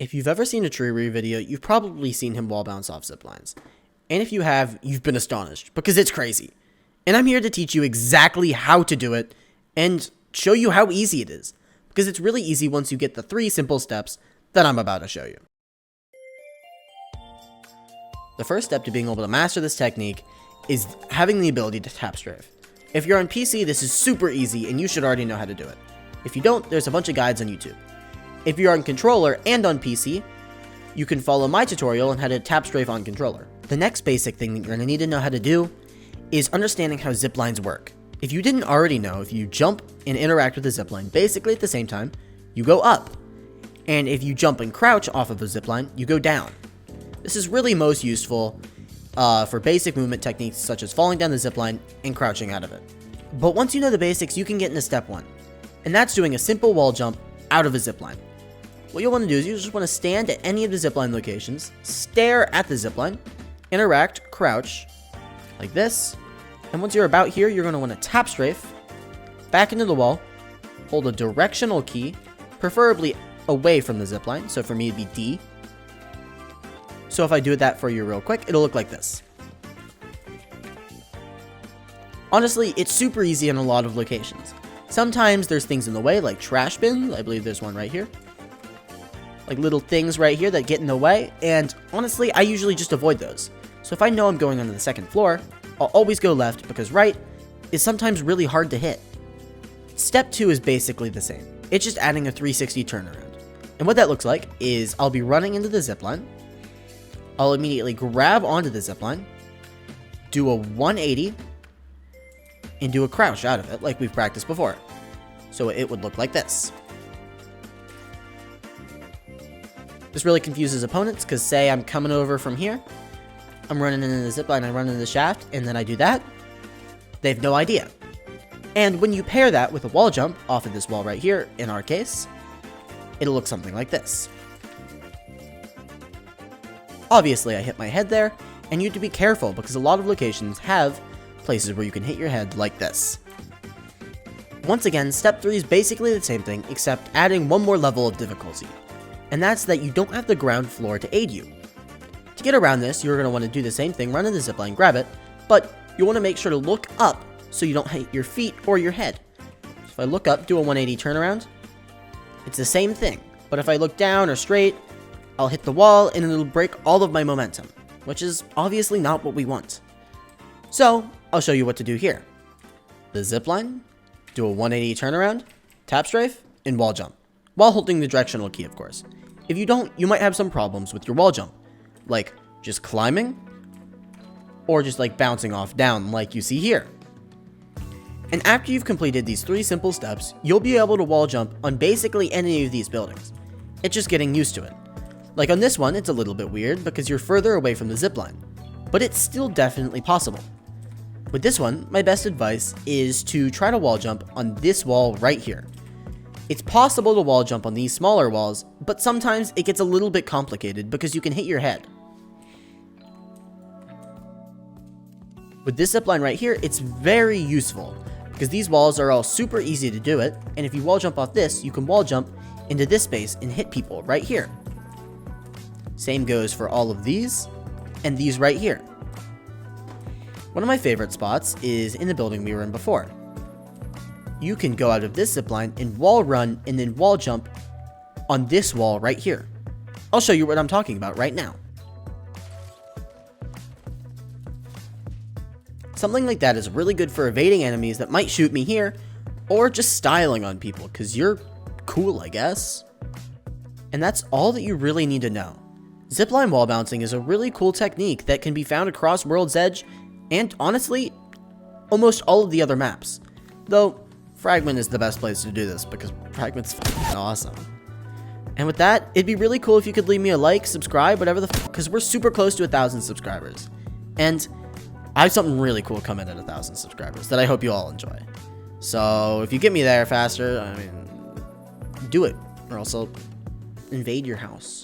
If you've ever seen a TREEREE video, you've probably seen him wall bounce off zip lines. And if you have, you've been astonished, because it's crazy. And I'm here to teach you exactly how to do it, and show you how easy it is. Because it's really easy once you get the 3 simple steps that I'm about to show you. The first step to being able to master this technique is having the ability to tap strafe. If you're on PC, this is super easy, and you should already know how to do it. If you don't, there's a bunch of guides on YouTube. If you're on controller and on PC, you can follow my tutorial on how to tap strafe on controller. The next basic thing that you're going to need to know how to do is understanding how zip lines work. If you didn't already know, if you jump and interact with the zipline basically at the same time, you go up. And if you jump and crouch off of the zipline, you go down. This is really most useful for basic movement techniques such as falling down the zipline and crouching out of it. But once you know the basics, you can get into step 1. And that's doing a simple wall jump out of a zipline. What you'll want to do is you just want to stand at any of the zipline locations, stare at the zipline, interact, crouch, like this. And once you're about here, you're going to want to tap strafe, back into the wall, hold a directional key, preferably away from the zipline. So for me, it'd be D. So if I do that for you real quick, it'll look like this. Honestly, it's super easy in a lot of locations. Sometimes there's things in the way, like trash bins. I believe there's one right here. Like little things right here that get in the way, and honestly, I usually just avoid those. So if I know I'm going onto the second floor, I'll always go left, because right is sometimes really hard to hit. Step 2 is basically the same. It's just adding a 360 turnaround. And what that looks like is I'll be running into the zipline. I'll immediately grab onto the zipline, do a 180, and do a crouch out of it like we've practiced before. So it would look like this. This really confuses opponents, because say I'm coming over from here, I'm running into the zipline, I run into the shaft, and then I do that. They have no idea. And when you pair that with a wall jump off of this wall right here, in our case, it'll look something like this. Obviously, I hit my head there, and you have to be careful, because a lot of locations have places where you can hit your head like this. Once again, step 3 is basically the same thing, except adding one more level of difficulty. And that's that you don't have the ground floor to aid you. To get around this, you're going to want to do the same thing, run in the zipline, grab it, but you want to make sure to look up so you don't hit your feet or your head. So if I look up, do a 180 turnaround, it's the same thing, but if I look down or straight, I'll hit the wall and it'll break all of my momentum, which is obviously not what we want. So I'll show you what to do here. The zipline, do a 180 turnaround, tap strafe, and wall jump, while holding the directional key, of course. If you don't, you might have some problems with your wall jump, like just climbing, or just like bouncing off down like you see here. And after you've completed these 3 simple steps, you'll be able to wall jump on basically any of these buildings. It's just getting used to it. Like on this one, it's a little bit weird because you're further away from the zipline, but it's still definitely possible. With this one, my best advice is to try to wall jump on this wall right here. It's possible to wall jump on these smaller walls, but sometimes it gets a little bit complicated because you can hit your head. With this zipline right here, it's very useful because these walls are all super easy to do it, and if you wall jump off this, you can wall jump into this space and hit people right here. Same goes for all of these and these right here. One of my favorite spots is in the building we were in before. You can go out of this zipline and wall run and then wall jump on this wall right here. I'll show you what I'm talking about right now. Something like that is really good for evading enemies that might shoot me here, or just styling on people because you're cool, I guess. And that's all that you really need to know. Zipline wall bouncing is a really cool technique that can be found across World's Edge and honestly, almost all of the other maps. Though, Fragment is the best place to do this because Fragment's f***ing awesome. And with that, it'd be really cool if you could leave me a like, subscribe, whatever the f***, because we're super close to 1,000 subscribers. And I have something really cool coming at 1,000 subscribers that I hope you all enjoy. So if you get me there faster, I mean, do it, or else I'll invade your house.